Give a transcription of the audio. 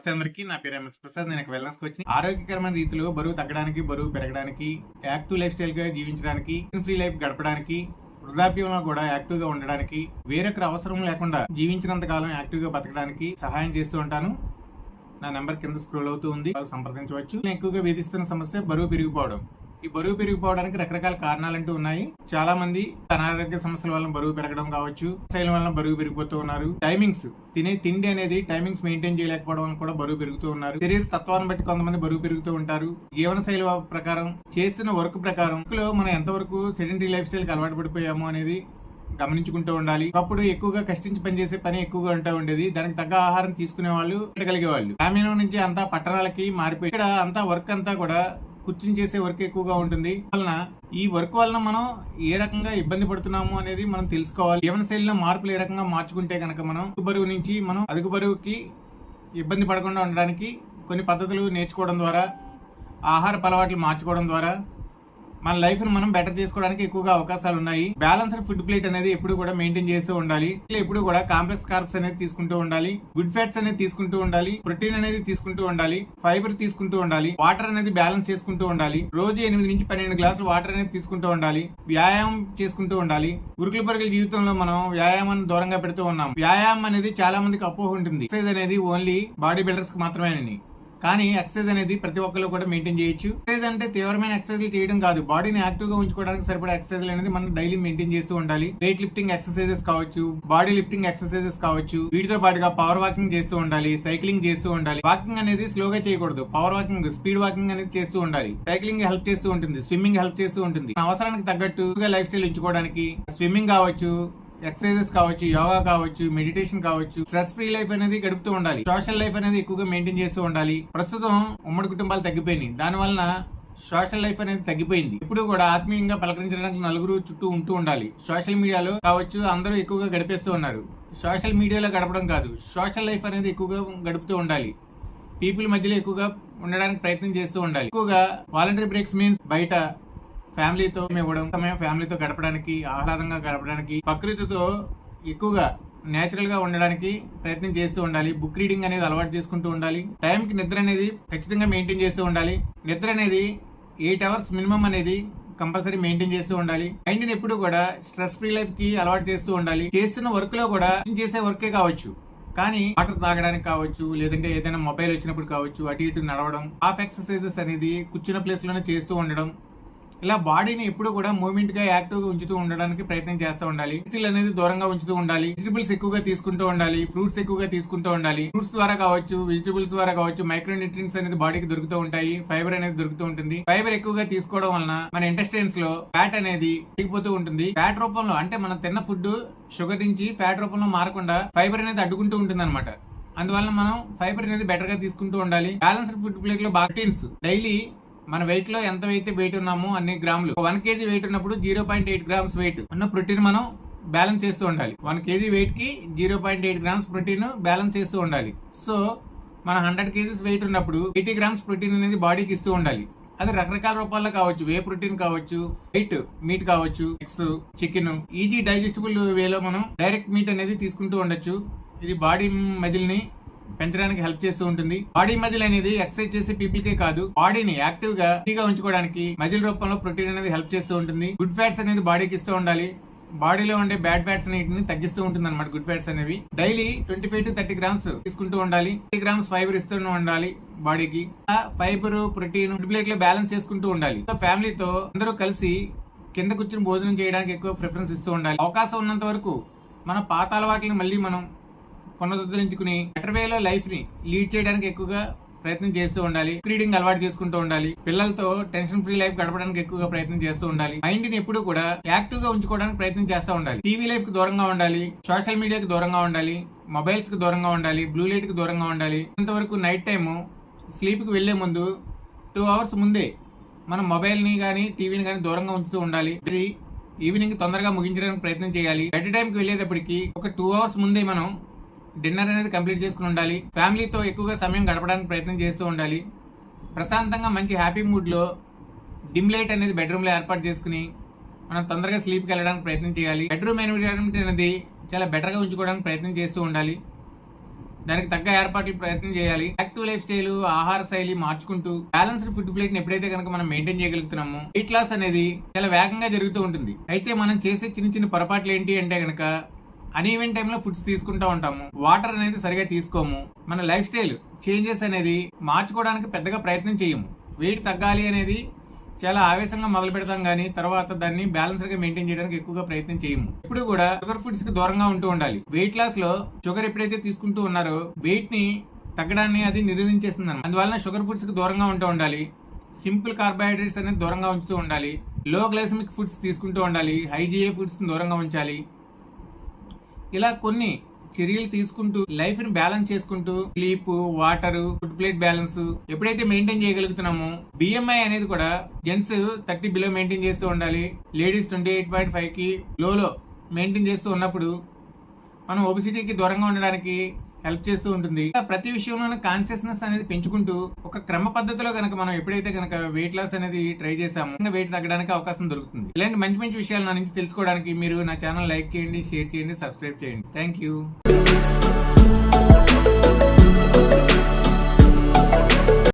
నమస్తే అందరికీ. నా పేరు ఎంఎస్ ప్రసాద్. నేను వెల్నెస్ కోచ్. ఆరోగ్యకరమైన రీతిలో బరువు తగ్గడానికి, బరువు పెరగడానికి, యాక్టివ్ లైఫ్ స్టైల్ గా జీవించడానికి, ఫ్రీ లైఫ్ గడపడానికి, వృద్ధాప్యంలో కూడా యాక్టివ్ గా ఉండడానికి, వేరొకరు అవసరం లేకుండా జీవించినంత కాలం యాక్టివ్ గా బతకడానికి సహాయం చేస్తూ ఉంటాను. నా నెంబర్ కింద స్క్రోల్ అవుతూ ఉంది, సంప్రదించవచ్చు. నేను ఎక్కువగా వేధిస్తున్న సమస్య బరువు పెరిగిపోవడం. ఈ బరువు పెరిగిపోవడానికి రకరకాల కారణాలంటూ ఉన్నాయి. చాలా మంది అనారోగ్య సమస్యల వల్ల బరువు పెరగడం కావచ్చు, శైలం వల్ల బరువు పెరిగిపోతూ ఉన్నారు. టైమింగ్స్, తినే తిండి అనేది టైమింగ్స్ మెయింటైన్ చేయలేకపోవడం వల్ల కూడా బరువు పెరుగుతూ ఉన్నారు. శరీర తత్వాన్ని బట్టి కొంతమంది బరువు పెరుగుతూ ఉంటారు. జీవన శైలి ప్రకారం, చేస్తున్న వర్క్ ప్రకారం మనం ఎంతవరకు సెడెంటరీ లైఫ్ స్టైల్ కి అలవాటు పడిపోయాము అనేది గమనించుకుంటూ ఉండాలి. అప్పుడు ఎక్కువగా కష్టించి పనిచేసే పని ఎక్కువగా ఉంటా ఉండేది. దానికి తగ్గ ఆహారం తీసుకునే వాళ్ళు పెట్టగలిగే వాళ్ళు. గ్రామీణం నుంచి అంతా పట్టణాలకి మారిపోయి ఇక్కడ అంతా వర్క్ అంతా కూడా కూర్చుని చేసే వర్క్ ఎక్కువగా ఉంటుంది. వలన ఈ వర్క్ వలన మనం ఏ రకంగా ఇబ్బంది పడుతున్నాము అనేది మనం తెలుసుకోవాలి. జీవన శైలిలో మార్పులు ఏ రకంగా మార్చుకుంటే కనుక మనం బరువు నుంచి మనం అదుగు బరువుకి ఇబ్బంది పడకుండా ఉండడానికి కొన్ని పద్ధతులు నేర్చుకోవడం ద్వారా, ఆహార అలవాట్లు మార్చుకోవడం ద్వారా మన లైఫ్ ను మనం బెటర్ చేసుకోవడానికి ఎక్కువగా అవకాశాలు ఉన్నాయి. బ్యాలెన్స్డ్ ఫుడ్ ప్లేట్ అనేది ఎప్పుడు కూడా మెయింటైన్ చేస్తూ ఉండాలి. ఎప్పుడు కూడా కాంప్లెక్స్ కార్బ్స్ అనేది తీసుకుంటూ ఉండాలి. గుడ్ ఫ్యాట్స్ అనేది తీసుకుంటూ ఉండాలి. ప్రోటీన్ అనేది తీసుకుంటూ ఉండాలి. ఫైబర్ తీసుకుంటూ ఉండాలి. వాటర్ అనేది బ్యాలెన్స్ చేసుకుంటూ ఉండాలి. రోజు 8 నుంచి 12 గ్లాసులు వాటర్ అనేది తీసుకుంటూ ఉండాలి. వ్యాయామం చేసుకుంటూ ఉండాలి. ఉరుకుల పరుగుల జీవితంలో మనం వ్యాయామాన్ని దూరంగా పెడుతూ ఉన్నాం. వ్యాయామం అనేది చాలా మందికి అపోహ ఉంటుంది. ఎక్సర్సైజ్ అనేది ఓన్లీ బాడీ బిల్డర్స్ కి మాత్రమేనని. కానీ ఎక్సర్సైజ్ అనేది ప్రతి ఒక్కరు కూడా మెయింటైన్ చేయొచ్చు. ఎక్సర్సైజ్ అంటే తీవ్రమైన ఎక్సర్సైజ్ చేయడం కాదు, బాడీని యాక్టివ్ గా ఉంచుకోవడానికి సరిపడా ఎక్సర్సైజ్ అనేది మనం డైలీ మెయింటైన్ చేస్తూ ఉండాలి. వెయిట్ లిఫ్టింగ్ ఎక్సర్సైజెస్ కావచ్చు, బాడీ లిఫ్టింగ్ ఎక్సర్సైజెస్ కావచ్చు. వీటితో పాటుగా పవర్ వాకింగ్ చేస్తూ ఉండాలి, సైక్లింగ్ చేస్తూ ఉండాలి. వాకింగ్ అనేది స్లోగా చేయకూడదు. పవర్ వాకింగ్, స్పీడ్ వాకింగ్ అనేది చేస్తూ ఉండాలి. సైక్లింగ్ హెల్ప్ చేస్తూ ఉంటుంది, స్విమ్మింగ్ హెల్ప్ చేస్తూ ఉంటుంది. అవసరానికి తగ్గట్టు లైఫ్ స్టైల్ ఉంచుకోవడానికి స్విమ్మింగ్ కావచ్చు, ఎక్సర్సైజెస్ కావచ్చు, యోగా కావచ్చు, మెడిటేషన్ కావచ్చు. స్ట్రెస్ ఫ్రీ లైఫ్ అనేది గడుపుతూ ఉండాలి. సోషల్ లైఫ్ అనేది ఎక్కువగా మెయింటైన్ చేస్తూ ఉండాలి. ప్రస్తుతం ఉమ్మడి కుటుంబాలు తగ్గిపోయినాయి. దాని వలన సోషల్ లైఫ్ అనేది తగ్గిపోయింది. ఇప్పుడు కూడా ఆత్మీయంగా పలకరించడానికి నలుగురు చుట్టూ ఉంటూ ఉండాలి. సోషల్ మీడియాలో కావచ్చు అందరూ ఎక్కువగా గడిపేస్తూ ఉన్నారు. సోషల్ మీడియాలో గడపడం కాదు, సోషల్ లైఫ్ అనేది ఎక్కువగా గడుపుతూ ఉండాలి. పీపుల్ మధ్యలో ఎక్కువగా ఉండడానికి ప్రయత్నం చేస్తూ ఉండాలి. ఎక్కువగా వాలంటరీ బ్రేక్స్ మీన్స్ బయట ఫ్యామిలీతో ఇవ్వడం, సమయం ఫ్యామిలీతో గడపడానికి, ఆహ్లాదంగా గడపడానికి, ప్రకృతితో ఎక్కువగా నేచురల్ గా ఉండడానికి ప్రయత్నం చేస్తూ ఉండాలి. బుక్ రీడింగ్ అనేది అలవాటు చేసుకుంటూ ఉండాలి. టైం కి నిద్ర అనేది ఖచ్చితంగా మెయింటైన్ చేస్తూ ఉండాలి. నిద్ర అనేది 8 అవర్స్ మినిమం అనేది కంపల్సరీ మెయింటైన్ చేస్తూ ఉండాలి. మైండ్ ని ఎప్పుడు కూడా స్ట్రెస్ ఫ్రీ లైఫ్ కి అలవాటు చేస్తూ ఉండాలి. చేస్తున్న వర్క్ లో కూడా చేసే వర్కే కావచ్చు, కానీ వాటర్ తాగడానికి కావచ్చు, లేదంటే ఏదైనా మొబైల్ వచ్చినప్పుడు కావచ్చు, అటు ఇటు నడవడం, హాఫ్ ఎక్సర్సైజెస్ అనేది కూర్చున్న ప్లేస్ లోనే చేస్తూ ఉండడం, ఇలా బాడీని ఎప్పుడు కూడా మూవ్మెంట్ గా యాక్టివ్ గా ఉంచుతూ ఉండడానికి ప్రయత్నం చేస్తూ ఉండాలి. వీటిల్ అనేది దూరంగా ఉంచుతూ ఉండాలి. వెజిటబుల్స్ ఎక్కువగా తీసుకుంటూ ఉండాలి. ఫ్రూట్స్ ఎక్కువగా తీసుకుంటూ ఉండాలి. ఫ్రూట్స్ ద్వారా కావచ్చు, వెజిటబుల్స్ ద్వారా కావచ్చు, మైక్రో న్యూట్రియన్స్ అనేది బాడీకి దొరుకుతూ ఉంటాయి. ఫైబర్ అనేది దొరుకుతూ ఉంటుంది. ఫైబర్ ఎక్కువగా తీసుకోవడం వలన మన ఇంటెస్టైన్స్ లో ఫ్యాట్ అనేది పెరిగిపోతూ ఉంటుంది. ఫ్యాట్ రూపంలో అంటే మనం తిన్న ఫుడ్ షుగర్ నుంచి ఫ్యాట్ రూపంలో మారకుండా ఫైబర్ అనేది అడ్డుకుంటూ ఉంటుంది అనమాట. అందువల్ల మనం ఫైబర్ అనేది బెటర్ గా తీసుకుంటూ ఉండాలి. బ్యాలెన్స్డ్ ఫుడ్ ప్లేట్ లో ప్రోటీన్స్ డైలీ మన వెయిట్ లో ఎంత అయితే వెయిట్ ఉన్నామో అన్ని గ్రాములు, 1 kg వెయిట్ ఉన్నప్పుడు 0.8 గ్రామ్స్ వెయిట్ ఉన్న ప్రోటీన్ మనం బ్యాలెన్స్ చేస్తూ ఉండాలి. 1 kg వెయిట్ కి 0.8 గ్రామ్స్ ప్రోటీన్ బ్యాలెన్స్ చేస్తూ ఉండాలి. సో మన 100 kgs వెయిట్ ఉన్నప్పుడు 80 గ్రామ్స్ ప్రోటీన్ అనేది బాడీకి ఇస్తూ ఉండాలి. అది రకరకాల రూపాల్లో కావచ్చు, వే ప్రోటీన్ కావచ్చు, వైట్ మీట్ కావచ్చు, ఎగ్స్, చికెన్, ఈజీ డైజెస్టబుల్ వేలో మనం డైరెక్ట్ మీట్ అనేది తీసుకుంటూ ఉండొచ్చు. ఇది బాడీ మజిల్ ని పెంచడానికి హెల్ప్ చేస్తూ ఉంటుంది. బాడీ మజిల్ అనేది ఎక్సర్సైజ్ చేసే పీపుల్ కే కాదు, బాడీని యాక్టివ్ గా ఉంచుకోవడానికి మజిల్ రూపంలో ప్రోటీన్ అనేది హెల్ప్ చేస్తూ ఉంటుంది. గుడ్ ఫ్యాట్స్ అనేది బాడీకి ఇస్తూ ఉండాలి. బాడీలో ఉండే బ్యాడ్ ఫ్యాట్స్ అన్నిటిని తగ్గిస్తూ ఉంటుంది అనమాట. గుడ్ ఫ్యాట్స్ అనేవి డైలీ 25 to 30 గ్రామ్స్ తీసుకుంటూ ఉండాలి. 30 గ్రామ్స్ ఫైబర్ ఇస్తూ ఉండాలి బాడీకి. ఫైబర్, ప్రోటీన్ ఫుడ్ ప్లేట్ లో బ్యాలెన్స్ చేసుకుంటూ ఉండాలి. ఫ్యామిలీతో అందరూ కలిసి కింద కూర్చుని భోజనం చేయడానికి ఎక్కువ ప్రిఫరెన్స్ ఇస్తూ ఉండాలి. అవకాశం ఉన్నంత వరకు మన పాత అలవాట్లను మళ్ళీ మనం పునరుద్ధరించుకుని బెటర్ వేలో లైఫ్ ని లీడ్ చేయడానికి ఎక్కువగా ప్రయత్నం చేస్తూ ఉండాలి. రీడింగ్ అలవాటు చేసుకుంటూ ఉండాలి. పిల్లలతో టెన్షన్ ఫ్రీ లైఫ్ గడపడానికి ఎక్కువగా ప్రయత్నం చేస్తూ ఉండాలి. మైండ్ ని ఎప్పుడు కూడా యాక్టివ్ గా ఉంచుకోవడానికి ప్రయత్నం చేస్తూ ఉండాలి. టీవీ లైఫ్ కి దూరంగా ఉండాలి. సోషల్ మీడియాకి దూరంగా ఉండాలి. మొబైల్స్ కి దూరంగా ఉండాలి. బ్లూ లైట్ కి దూరంగా ఉండాలి. ఇంతవరకు నైట్ టైమ్ స్లీప్ కి వెళ్లే ముందు 2 అవర్స్ ముందే మనం మొబైల్ ని గానీ టీవీని గానీ దూరంగా ఉంచుతూ ఉండాలి. ఈవినింగ్ తొందరగా ముగించడానికి ప్రయత్నం చేయాలి. బెడ్ టైం కి వెళ్లేటప్పటికి ఒక 2 అవర్స్ ముందే మనం డిన్నర్ అనేది కంప్లీట్ చేసుకుని ఉండాలి. ఫ్యామిలీతో ఎక్కువగా సమయం గడపడానికి ప్రయత్నం చేస్తూ ఉండాలి. ప్రశాంతంగా మంచి హ్యాపీ మూడ్ లో డిమ్ లైట్ అనేది బెడ్రూమ్ లో ఏర్పాటు చేసుకుని మనం తొందరగా స్లీప్ కి వెళ్ళడానికి ప్రయత్నం చేయాలి. బెడ్రూమ్ ఎన్విరాన్మెంట్ అనేది చాలా బెటర్ గా ఉంచుకోవడానికి ప్రయత్నం చేస్తూ ఉండాలి. దానికి తగ్గ ఏర్పాట్లు ప్రయత్నం చేయాలి. యాక్టివ్ లైఫ్ స్టైల్, ఆహార శైలి మార్చుకుంటూ బ్యాలెన్స్డ్ ఫుడ్ ప్లేట్ ని ఎప్పుడైతే కనుక మనం మెయింటైన్ చేయగలుగుతున్నామో వెయిట్ లాస్ అనేది చాలా వేగంగా జరుగుతూ ఉంటుంది. అయితే మనం చేసే చిన్న చిన్న పొరపాట్లు ఏంటి అంటే కనుక అన్ఈవెన్ టైంలో ఫుడ్స్ తీసుకుంటూ ఉంటాము, వాటర్ అనేది సరిగా తీసుకోము, మన లైఫ్ స్టైల్ చేంజెస్ అనేది మార్చుకోవడానికి పెద్దగా ప్రయత్నం చేయము. వెయిట్ తగ్గాలి అనేది చాలా ఆవేశంగా మొదలు పెడతాం కానీ తర్వాత దాన్ని బ్యాలెన్స్ గా మెయింటైన్ చేయడానికి ఎక్కువగా ప్రయత్నం చేయము. ఇప్పుడు కూడా షుగర్ ఫుడ్స్ కి దూరంగా ఉంటూ ఉండాలి. వెయిట్ లాస్ లో షుగర్ ఎప్పుడైతే తీసుకుంటూ ఉన్నారో వెయిట్ ని తగ్గడాన్ని అది నిరోధించేస్తుంది. అందువల్ల షుగర్ ఫుడ్స్ కి దూరంగా ఉంటూ ఉండాలి. సింపుల్ కార్బోహైడ్రేట్స్ అనేది దూరంగా ఉంచుతూ ఉండాలి. లో గ్లైసమిక్ ఫుడ్స్ తీసుకుంటూ ఉండాలి. హై జిఏ ఫుడ్స్ దూరంగా ఉంచాలి. ఇలా కొన్ని చర్యలు తీసుకుంటూ లైఫ్ ని బ్యాలెన్స్ చేసుకుంటూ sleep, water, food plate balance ఎప్పుడైతే మెయింటైన్ చేయగలుగుతున్నామో బిఎంఐ అనేది కూడా జెంట్స్ 30 బిలో మెయింటైన్ చేస్తూ ఉండాలి. లేడీస్ 28.5 కి లోలో మెయింటైన్ చేస్తూ ఉన్నప్పుడు మనం ఒబిసిటీకి దూరంగా ఉండడానికి హెల్ప్ చేస్తూ ఉంటుంది. ప్రతి విషయంలోనూ కాన్షియస్నెస్ అనేది పెంచుకుంటూ ఒక క్రమ పద్ధతిలో కనుక మనం ఎప్పుడైతే కనుక వెయిట్ లాస్ అనేది ట్రై చేస్తామో వెయిట్ తగ్గడానికి అవకాశం దొరుకుతుంది. ఇలాంటి మంచి మంచి విషయాలు నా నుంచి తెలుసుకోవడానికి మీరు నా ఛానల్ లైక్ చేయండి, షేర్ చేయండి, సబ్స్క్రైబ్ చేయండి. Thank you.